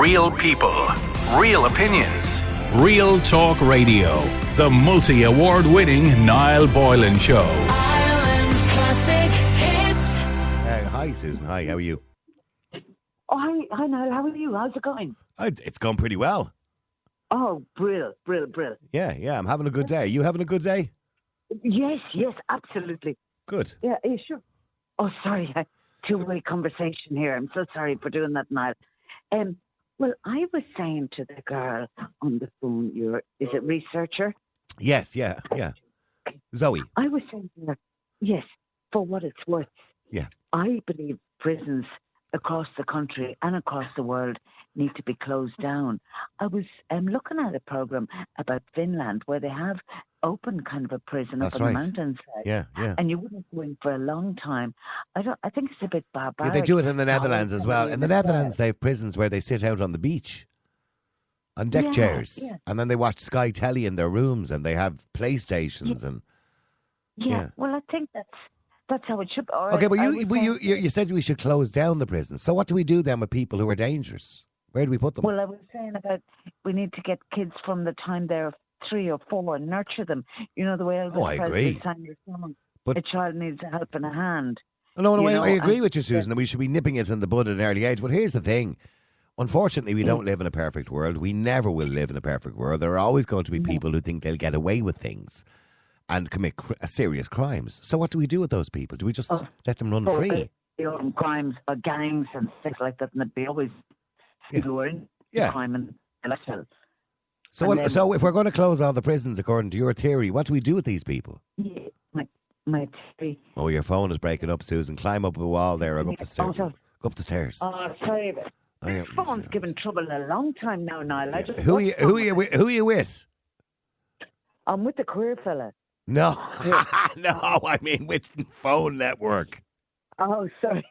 Real people, real opinions. Real Talk Radio. The multi-award-winning Niall Boylan Show. Ireland's classic hits. Hi, Susan. Hi, how are you? Oh, hi, Niall. How are you? How's it going? It's gone pretty well. Oh, brill. Yeah, I'm having a good day. Are you having a good day? Yes, absolutely. Good. Yeah, are you sure? Oh, sorry, two-way conversation here. I'm so sorry for doing that, Niall. Well, I was saying to the girl on the phone, is it researcher? Yes, yeah. Zoe. I was saying to her, yes, for what it's worth. Yeah. I believe prisons across the country and across the world need to be closed down. I was looking at a program about Finland where they have open kind of a prison That's up on right. the mountainside. Yeah. And you wouldn't go in for a long time. I think it's a bit Yeah, barbaric. they do it in the Netherlands as well. In the Netherlands, they have prisons where they sit out on the beach on deck chairs. Yeah. And then they watch Sky Telly in their rooms and they have PlayStations and... Yeah, well, I think that's how it should be. Okay, but you said we should close down the prisons. So what do we do then with people who are dangerous? Where do we put them? Well, I was saying about we need to get kids from the time they're 3 or 4 and nurture them. You know, the way Elvis I agree. Presley sang your song. But- a child needs a help and a hand. No, you I know, agree with you, Susan, and we should be nipping it in the bud at an early age. But here's the thing. Unfortunately, we don't live in a perfect world. We never will live in a perfect world. There are always going to be people who think they'll get away with things and commit serious crimes. So what do we do with those people? Do we just let them run free? Crimes, gangs and things like that, and there'd be always people who are in crime and lifestyle. So if we're going to close all the prisons, according to your theory, what do we do with these people? Yeah, my theory. Oh, your phone is breaking up, Susan. Climb up a wall there or go up the stairs. sorry. Go up the stairs. Oh, sorry. My phone's given trouble a long time now, Niall. Yeah. Who are you with? I'm with the queer fella. No, no, I mean which phone network? Oh, sorry.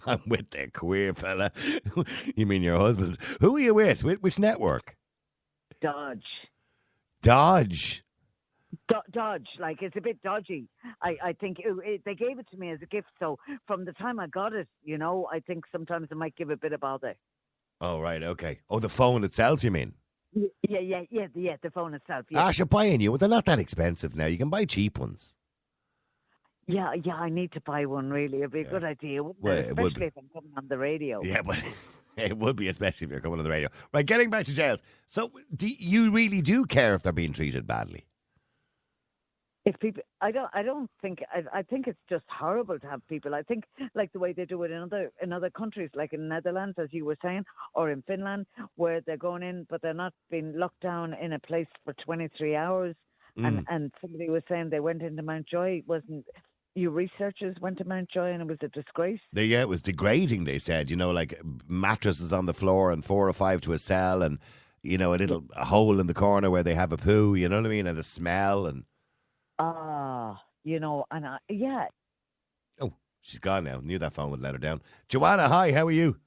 I'm with the queer fella. You mean your husband? Who are you with? Which network? Dodge. Dodge. Dodge, like it's a bit dodgy. I think they gave it to me as a gift, so from the time I got it, you know, I think sometimes it might give a bit of bother. Oh, right, okay. Oh, the phone itself, you mean? Yeah, the phone itself. Yeah. You're buying you. They're not that expensive now. You can buy cheap ones. Yeah, I need to buy one, really. It'd be a good idea, wouldn't it? Especially if I'm coming on the radio. Yeah, but it would be, especially if you're coming on the radio. Right, getting back to jails. So, do you really do care if they're being treated badly? If people, I don't think. I think it's just horrible to have people. I think like the way they do it in other countries, like in Netherlands, as you were saying, or in Finland, where they're going in, but they're not being locked down in a place for 23 hours. And somebody was saying they went into Mountjoy. You researchers went to Mountjoy and it was a disgrace. It was degrading, they said. You know, like mattresses on the floor and 4 or 5 to a cell and, you know, a hole in the corner where they have a poo, you know what I mean? And the smell and... you know, and yeah. Oh, she's gone now. Knew that phone would let her down. Joanna, hi, how are you?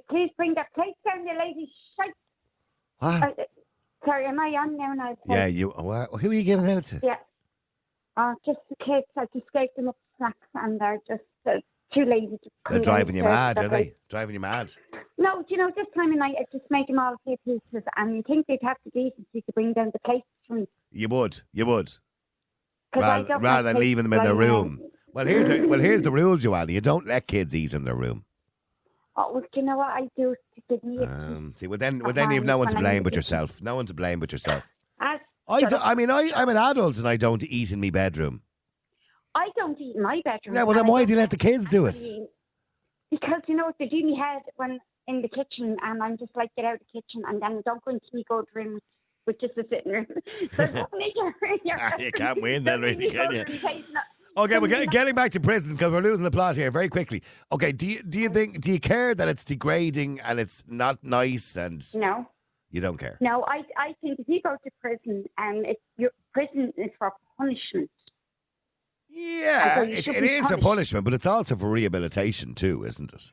Please bring that plate down, you lady. Shite. What? Sorry, am I on now? Now? Yeah, who are you giving out to? Yeah. Just the kids. I just gave them up snacks and they're just too lazy to come They're driving you mad, downstairs. are they? Driving you mad? No, you know, this time of night I just made them all a few pieces and you think they'd have the decency to bring down the plates from... You would. 'Cause I don't Rather like than plates leaving them in their lying room. around. Here's the rule, Joanna. You don't let kids eat in their room. Oh, well, do you know what I do to give me Then you've no one to blame but yourself. No one to blame but yourself. I'm an adult and I don't eat in my bedroom. I don't eat in my bedroom. Yeah, well then why do you let the kids do it? Because, you know, they do me head when in the kitchen and I'm just like, get out of the kitchen and then don't go into me go room, which is the sitting room. So you can't win then, really, can you? Okay, we're getting back to prisons because we're losing the plot here very quickly. Okay, do you care that it's degrading and it's not nice and... No. You don't care? No, I think if you go to prison and prison is for punishment. Yeah, it is for punishment, but it's also for rehabilitation too, isn't it?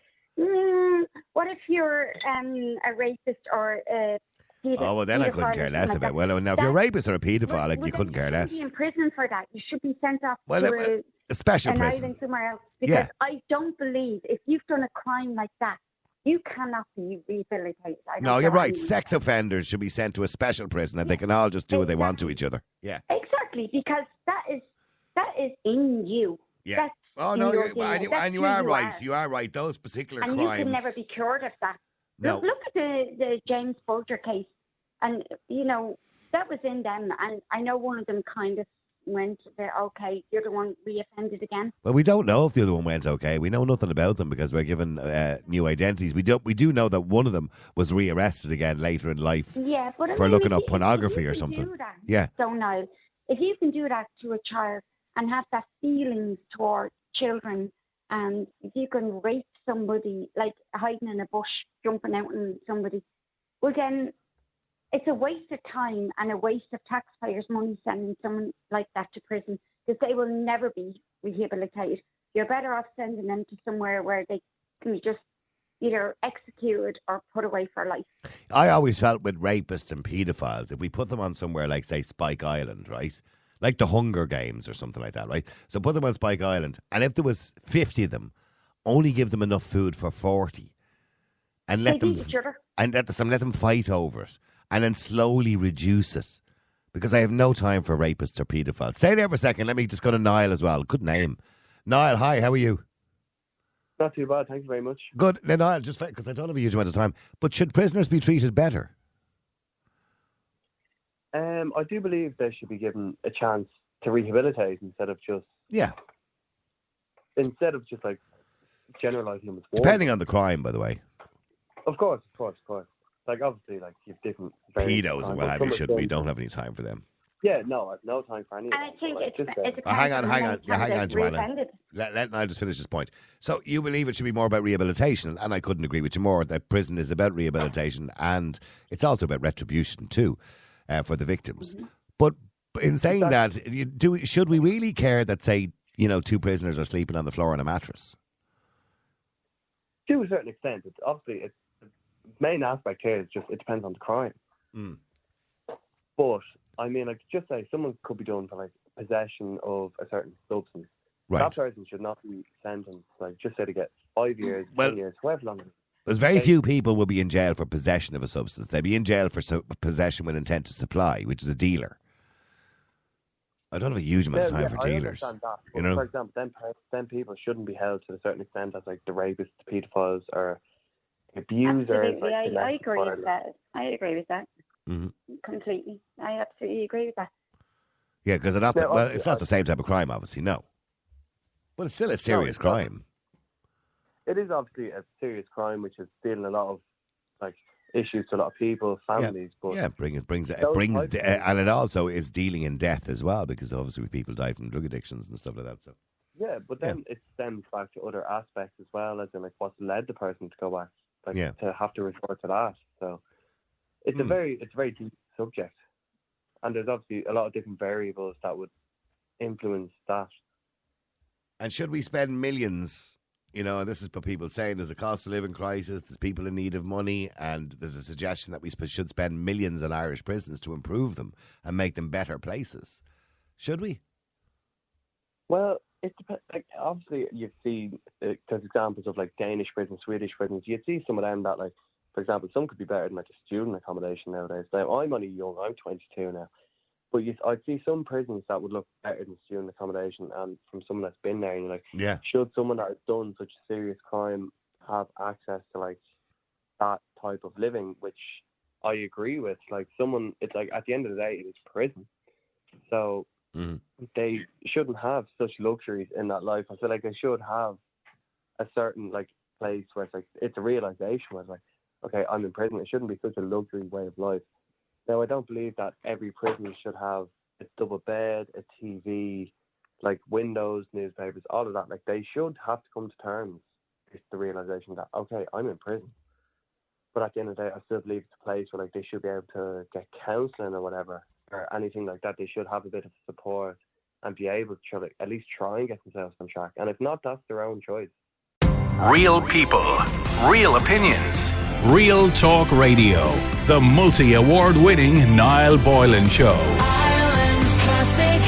What if you're a rapist or a pedophile? Oh, well, then I couldn't care less about it. Well, now, if you're a rapist or a paedophile, you couldn't care less. You should be in prison for that. You should be sent off A special an prison. island somewhere else. Because I don't believe if you've done a crime like that, you cannot be rehabilitated. I don't No, you're care right. how you- Sex offenders should be sent to a special prison and they can all just do what they want to each other. Yeah. Exactly, because that is in you. Yeah. That's Oh, in no, your you, DNA. and you, That's and you who are you right. are. You are right. Those particular And crimes. you can never be cured of that. No. Look at the James Bolger case. And, that was in them. And I know one of them kind of went there, okay, the other one reoffended again. Well, we don't know if the other one went okay. We know nothing about them because we're given new identities. We do know that one of them was rearrested again later in life. Yeah, but I For mean, looking if up you- pornography if you or can something. do that, Yeah. So, Niall, if you can do that to a child and have that feelings toward children, and if you can rape somebody, like hiding in a bush, jumping out on somebody, well then it's a waste of time and a waste of taxpayers' money sending someone like that to prison because they will never be rehabilitated. You're better off sending them to somewhere where they can be just either executed or put away for life. I always felt with rapists and paedophiles, if we put them on somewhere like, say, Spike Island, right? Like the Hunger Games or something like that, right? So put them on Spike Island, and if there was 50 of them, only give them enough food for 40. And let They them beat each other. and let them fight over it, and then slowly reduce it. Because I have no time for rapists or paedophiles. Stay there for a second. Let me just go to Niall as well. Good name. Niall, hi, how are you? Not too bad, thank you very much. Good. Now, Niall, just because I don't have a huge amount of time, but should prisoners be treated better? I do believe they should be given a chance to rehabilitate instead of just Yeah. like generalising them as war. Depending on the crime, by the way. Of course. Like obviously, like you've different variants of Pedos crime, and but what have you, some should of we them- don't have any time for them. Yeah, no, I've no time for any of And I that. think Like, it's just, it depends hang on. on how many Yeah, hang times on, they've Joanna. reoffended. Let Niall just finish this point. So you believe it should be more about rehabilitation, and I couldn't agree with you more, that prison is about rehabilitation and it's also about retribution too, for the victims. Mm-hmm. But in saying that, should we really care that, say, two prisoners are sleeping on the floor on a mattress? to a certain extent, it's obviously the main aspect here is just it depends on the crime. Mm. But I mean, like, just say someone could be done for like possession of a certain substance. Right. That person should not be sentenced, like, just say to get 5 years, Well- 10 years, however long. There's very few people will be in jail for possession of a substance. They'd be in jail for possession with intent to supply, which is a dealer. I don't have a huge amount of time for I dealers. understand that. You But know? for example, then people shouldn't be held to a certain extent as like the rapists, paedophiles, or abusers. Absolutely, like I domestic agree with violence. that. I agree with that Mhm. completely. I absolutely agree with that. Yeah, because Now, it's not obviously, the same type of crime, obviously, no. But it's still a serious it's not. crime. It is obviously a serious crime, which is stealing a lot of like issues to a lot of people, families. But Yeah, it brings, Those types of and it also is dealing in death as well, because obviously people die from drug addictions and stuff like that. So yeah, but then it stems back to other aspects as well, as in like what's led the person to go back, like Yeah. to have to resort to that. So it's a very deep subject, and there's obviously a lot of different variables that would influence that. And should we spend millions? And this is what people saying, there's a cost of living crisis, there's people in need of money, and there's a suggestion that we should spend millions on Irish prisons to improve them and make them better places. Should we? Well, it depends. Like, obviously, you've seen there's examples of like Danish prisons, Swedish prisons. You'd see some of them that, like, for example, some could be better than like a student accommodation nowadays. Now, I'm only young; I'm 22 now, but I'd see some prisons that would look better than student accommodation. And from someone that's been there, you're like, Yeah. should someone that has done such a serious crime have access to like that type of living? Which I agree with. Like, it's like at the end of the day, it is prison, so. Mhm. They shouldn't have such luxuries in that life. I feel like they should have a certain like place where it's like it's a realization where it's like, okay, I'm in prison. It shouldn't be such a luxury way of life. Now, I don't believe that every prison should have a double bed, a TV, like windows, newspapers, all of that. Like, they should have to come to terms with the realization that, okay, I'm in prison. But at the end of the day, I still believe it's a place where like they should be able to get counselling or whatever, or anything like that. They should have a bit of support and be able to like, at least try and get themselves on track. And if not, that's their own choice. Real people, real opinions. Real Talk Radio. The multi-award winning Niall Boylan Show. Ireland's classic